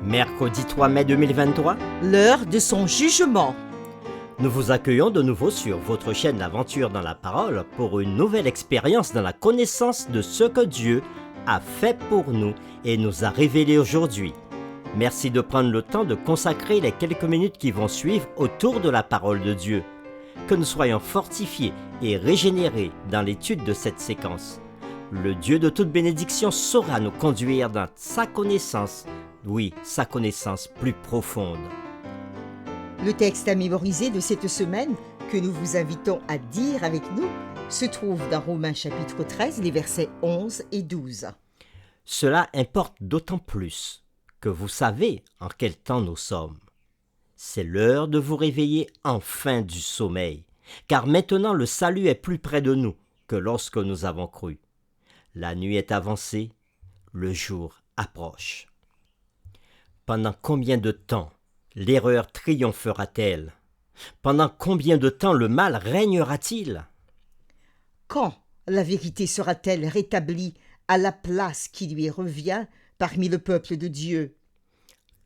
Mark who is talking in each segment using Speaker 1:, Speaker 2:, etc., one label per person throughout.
Speaker 1: Mercredi 3 mai 2023,
Speaker 2: l'heure de son jugement.
Speaker 1: nous vous accueillons de nouveau sur votre chaîne L'Aventure dans la Parole pour une nouvelle expérience dans la connaissance de ce que Dieu a fait pour nous et nous a révélé aujourd'hui. Merci de prendre le temps de consacrer les quelques minutes qui vont suivre autour de la parole de Dieu. Que nous soyons fortifiés et régénérés dans l'étude de cette séquence. Le Dieu de toute bénédiction saura nous conduire dans sa connaissance, oui, sa connaissance plus profonde.
Speaker 2: Le texte à mémoriser de cette semaine, que nous vous invitons à dire avec nous, se trouve dans Romains chapitre 13, les versets 11 et 12.
Speaker 1: Cela importe d'autant plus que vous savez en quel temps nous sommes. C'est l'heure de vous réveiller enfin du sommeil, car maintenant le salut est plus près de nous que lorsque nous avons cru. La nuit est avancée, le jour approche. Pendant combien de temps l'erreur triomphera-t-elle? Pendant combien de temps le mal régnera-t-il?
Speaker 2: Quand la vérité sera-t-elle rétablie à la place qui lui revient parmi le peuple de Dieu?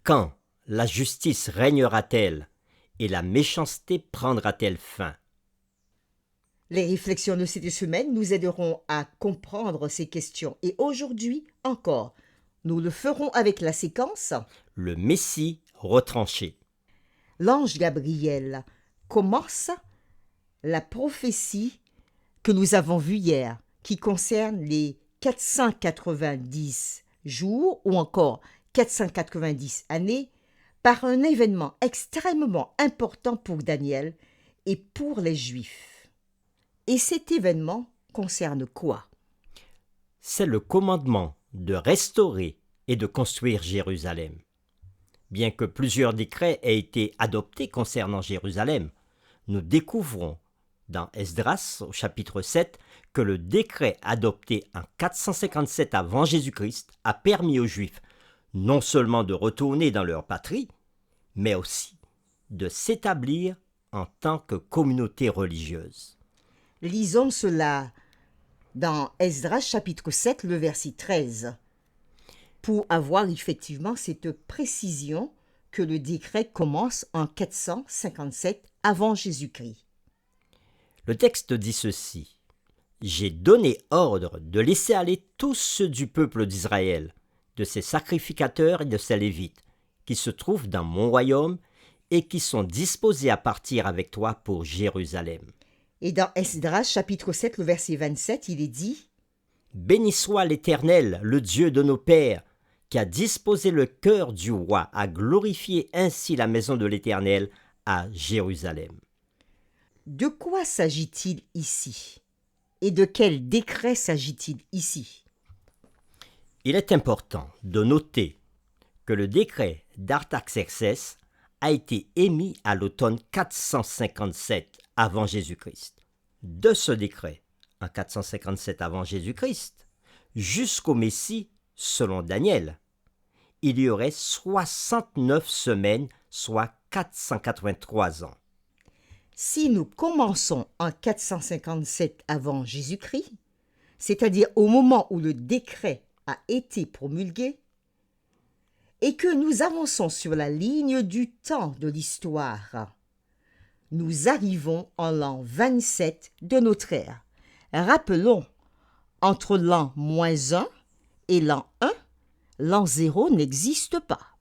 Speaker 1: Quand la justice régnera-t-elle et la méchanceté prendra-t-elle fin?
Speaker 2: Les réflexions de cette semaine nous aideront à comprendre ces questions. Et aujourd'hui encore, nous le ferons avec la séquence
Speaker 1: Le Messie retranché.
Speaker 2: L'ange Gabriel commence la prophétie que nous avons vue hier, qui concerne les 490 jours ou encore 490 années, par un événement extrêmement important pour Daniel et pour les Juifs. Et cet événement concerne quoi?
Speaker 1: C'est le commandement de restaurer et de construire Jérusalem. Bien que plusieurs décrets aient été adoptés concernant Jérusalem, nous découvrons dans Esdras au chapitre 7 que le décret adopté en 457 avant Jésus-Christ a permis aux Juifs non seulement de retourner dans leur patrie, mais aussi de s'établir en tant que communauté religieuse.
Speaker 2: Lisons cela dans Esdras chapitre 7, le verset 13, pour avoir effectivement cette précision que le décret commence en 457 avant Jésus-Christ.
Speaker 1: Le texte dit ceci: « J'ai donné ordre de laisser aller tous ceux du peuple d'Israël, de ses sacrificateurs et de ses lévites, qui se trouvent dans mon royaume et qui sont disposés à partir avec toi pour Jérusalem. »
Speaker 2: Et dans Esdras chapitre 7, le verset 27, il est dit
Speaker 1: « Béni soit l'Éternel, le Dieu de nos pères, qui a disposé le cœur du roi à glorifier ainsi la maison de l'Éternel à Jérusalem. »
Speaker 2: De quoi s'agit-il ici? Et de quel décret s'agit-il ici?
Speaker 1: Il est important de noter que le décret d'Artaxerxès a été émis à l'automne 457 avant Jésus-Christ. De ce décret, en 457 avant Jésus-Christ, jusqu'au Messie, selon Daniel, il y aurait 69 semaines, soit 483 ans.
Speaker 2: Si nous commençons en 457 avant Jésus-Christ, c'est-à-dire au moment où le décret a été promulgué, et que nous avançons sur la ligne du temps de l'histoire, nous arrivons en l'an 27 de notre ère. Rappelons, entre l'an -1 et l'an 1, l'an 0 n'existe pas.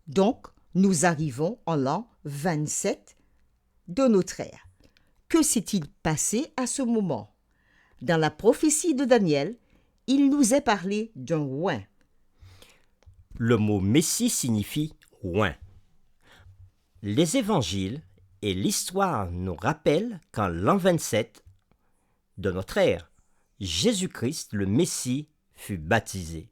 Speaker 2: Donc, nous arrivons en l'an 27 de notre ère. Que s'est-il passé à ce moment? Dans la prophétie de Daniel, il nous est parlé d'un oint.
Speaker 1: Le mot Messie signifie oint. Les évangiles et l'histoire nous rappellent qu'en l'an 27 de notre ère, Jésus-Christ, le Messie, fut baptisé.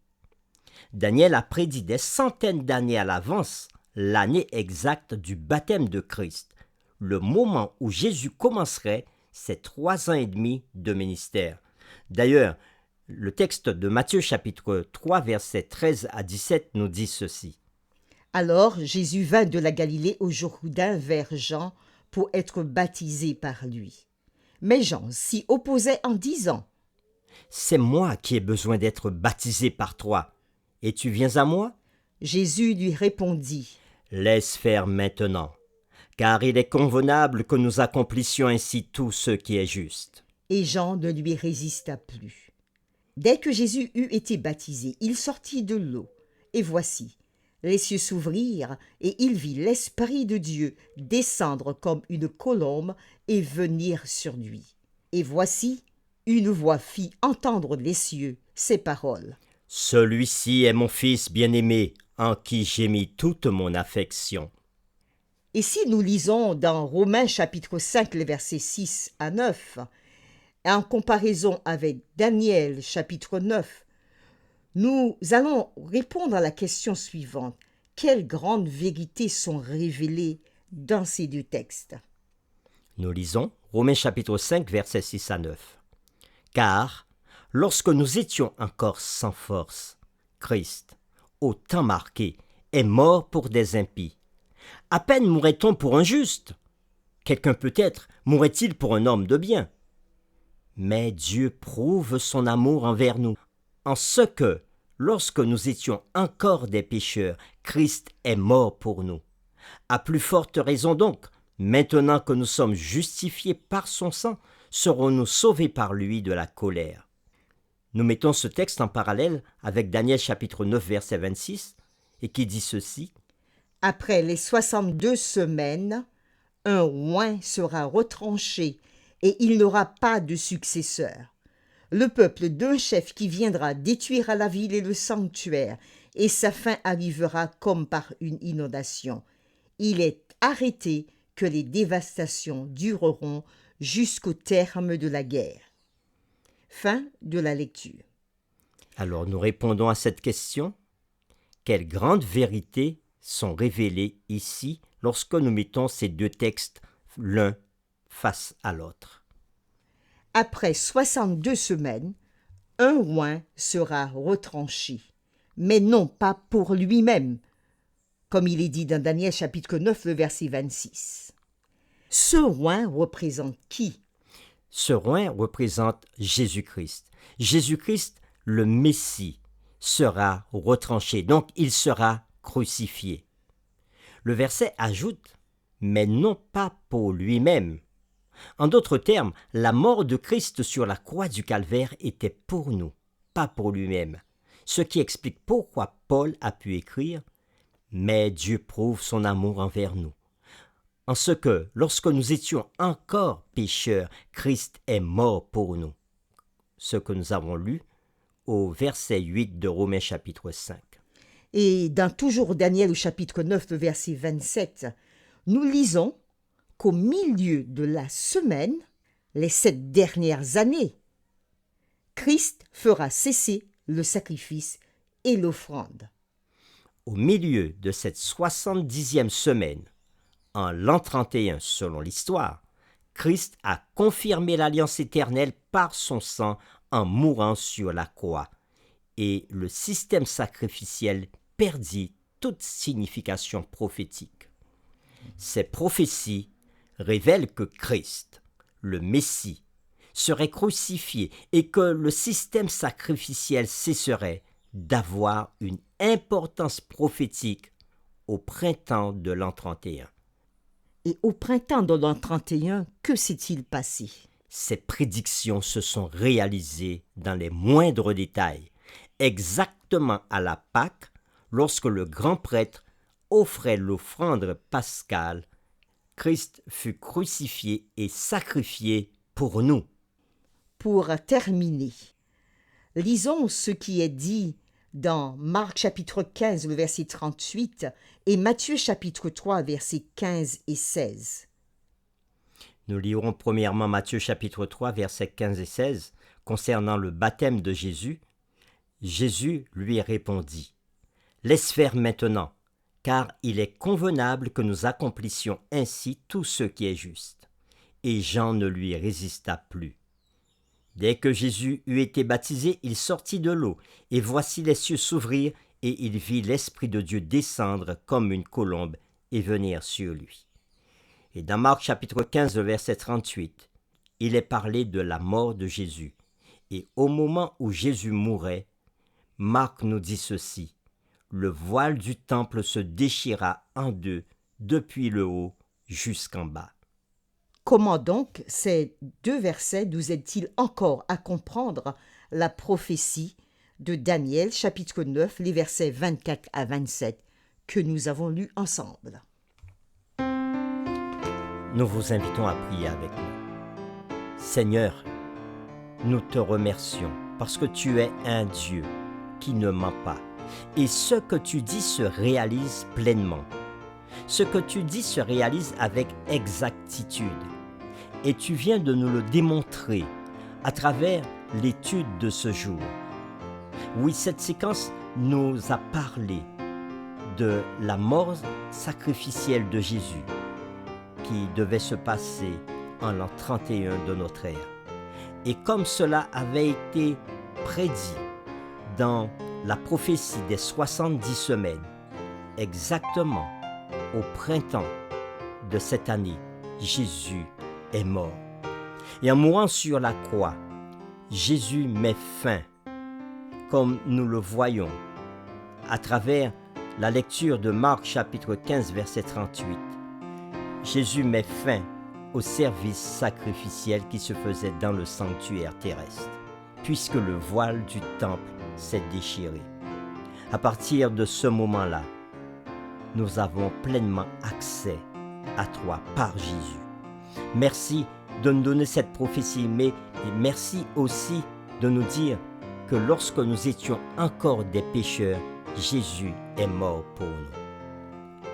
Speaker 1: Daniel a prédit des centaines d'années à l'avance l'année exacte du baptême de Christ, le moment où Jésus commencerait ses 3 ans et demi de ministère. D'ailleurs, le texte de Matthieu chapitre 3, versets 13 à 17 nous dit ceci.
Speaker 2: Alors Jésus vint de la Galilée au Jourdain vers Jean pour être baptisé par lui. Mais Jean s'y opposait en disant :
Speaker 1: « C'est moi qui ai besoin d'être baptisé par toi, et tu viens à moi ?
Speaker 2: Jésus lui répondit,
Speaker 1: Laisse faire maintenant, car il est convenable que nous accomplissions ainsi tout ce qui est juste.
Speaker 2: et Jean ne lui résista plus. Dès que Jésus eut été baptisé, il sortit de l'eau, et voici, les cieux s'ouvrirent, et il vit l'Esprit de Dieu descendre comme une colombe et venir sur lui. Et voici, une voix fit entendre des cieux ces paroles.
Speaker 1: Celui-ci est mon Fils bien-aimé, en qui j'ai mis toute mon affection.
Speaker 2: Et si nous lisons dans Romains chapitre 5, les versets 6 à 9, en comparaison avec Daniel chapitre 9, nous allons répondre à la question suivante. Quelles grandes vérités sont révélées dans ces deux textes?
Speaker 1: Nous lisons Romains chapitre 5, versets 6 à 9. Car, lorsque nous étions encore sans force, Christ, au temps marqué, est mort pour des impies. À peine mourrait-on pour un juste. Quelqu'un peut-être mourrait-il pour un homme de bien. Mais Dieu prouve son amour envers nous, en ce que, lorsque nous étions encore des pécheurs, Christ est mort pour nous. À plus forte raison donc, maintenant que nous sommes justifiés par son sang, serons-nous sauvés par lui de la colère. Nous mettons ce texte en parallèle avec Daniel chapitre 9 verset 26 et qui dit ceci.
Speaker 2: Après les 62 semaines, un oint sera retranché et il n'aura pas de successeur. Le peuple d'un chef qui viendra détruira la ville et le sanctuaire, et sa fin arrivera comme par une inondation. Il est arrêté que les dévastations dureront jusqu'au terme de la guerre. Fin de la lecture.
Speaker 1: Alors nous répondons à cette question. Quelles grandes vérités sont révélées ici lorsque nous mettons ces deux textes l'un face à l'autre?
Speaker 2: Après 62 semaines, un oint sera retranché, mais non pas pour lui-même, comme il est dit dans Daniel chapitre 9, le verset 26. Ce oint représente qui?
Speaker 1: Ce oint représente Jésus-Christ. Jésus-Christ, le Messie, sera retranché, donc il sera crucifié. Le verset ajoute « mais non pas pour lui-même ». En d'autres termes, la mort de Christ sur la croix du Calvaire était pour nous, pas pour lui-même. Ce qui explique pourquoi Paul a pu écrire « mais Dieu prouve son amour envers nous ». En ce que, lorsque nous étions encore pécheurs, Christ est mort pour nous. Ce que nous avons lu au verset 8 de Romains chapitre 5.
Speaker 2: Et dans toujours Daniel au chapitre 9, le verset 27, nous lisons qu'au milieu de la semaine, les 7 dernières années, Christ fera cesser le sacrifice et l'offrande.
Speaker 1: Au milieu de cette 70e semaine, en l'an 31 selon l'histoire, Christ a confirmé l'alliance éternelle par son sang en mourant sur la croix, et le système sacrificiel perdit toute signification prophétique. Ces prophéties révèlent que Christ, le Messie, serait crucifié et que le système sacrificiel cesserait d'avoir une importance prophétique au printemps de l'an 31.
Speaker 2: Et au printemps de l'an 31, que s'est-il passé?
Speaker 1: Ces prédictions se sont réalisées dans les moindres détails, exactement à la Pâque, lorsque le grand prêtre offrait l'offrande pascale. Christ fut crucifié et sacrifié pour nous.
Speaker 2: Pour terminer, lisons ce qui est dit dans Marc chapitre 15, le verset 38, et Matthieu chapitre 3, versets 15 et 16.
Speaker 1: Nous lirons premièrement Matthieu chapitre 3, versets 15 et 16, concernant le baptême de Jésus. Jésus lui répondit, « Laisse faire maintenant, car il est convenable que nous accomplissions ainsi tout ce qui est juste. » Et Jean ne lui résista plus. Dès que Jésus eut été baptisé, il sortit de l'eau, et voici les cieux s'ouvrir, et il vit l'Esprit de Dieu descendre comme une colombe et venir sur lui. Et dans Marc chapitre 15, verset 38, il est parlé de la mort de Jésus. Et au moment où Jésus mourait, Marc nous dit ceci. le voile du temple se déchira en deux, depuis le haut jusqu'en bas.
Speaker 2: Comment donc ces deux versets nous aident-ils encore à comprendre la prophétie de Daniel, chapitre 9, les versets 24 à 27, que nous avons lus ensemble?
Speaker 1: Nous vous invitons à prier avec nous. Seigneur, nous te remercions parce que tu es un Dieu qui ne ment pas. Et ce que tu dis se réalise pleinement. Ce que tu dis se réalise avec exactitude. Et tu viens de nous le démontrer à travers l'étude de ce jour. Oui, cette séquence nous a parlé de la mort sacrificielle de Jésus qui devait se passer en l'an 31 de notre ère. Et comme cela avait été prédit dans la prophétie des 70 semaines, exactement au printemps de cette année, Jésus est mort. Et en mourant sur la croix, Jésus met fin, comme nous le voyons à travers la lecture de Marc chapitre 15 verset 38. Jésus met fin au service sacrificiel qui se faisait dans le sanctuaire terrestre, puisque le voile du temple s'est déchiré. À partir de ce moment-là, nous avons pleinement accès à toi par Jésus. Merci de nous donner cette prophétie, mais merci aussi de nous dire que lorsque nous étions encore des pécheurs, Jésus est mort pour nous.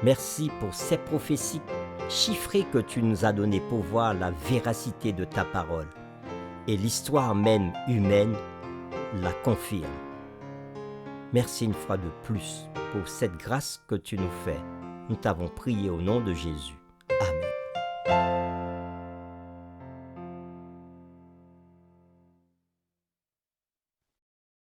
Speaker 1: Merci pour ces prophéties chiffrées que tu nous as données pour voir la véracité de ta parole. Et l'histoire même humaine la confirme. Merci une fois de plus pour cette grâce que tu nous fais. Nous t'avons prié au nom de Jésus. Amen.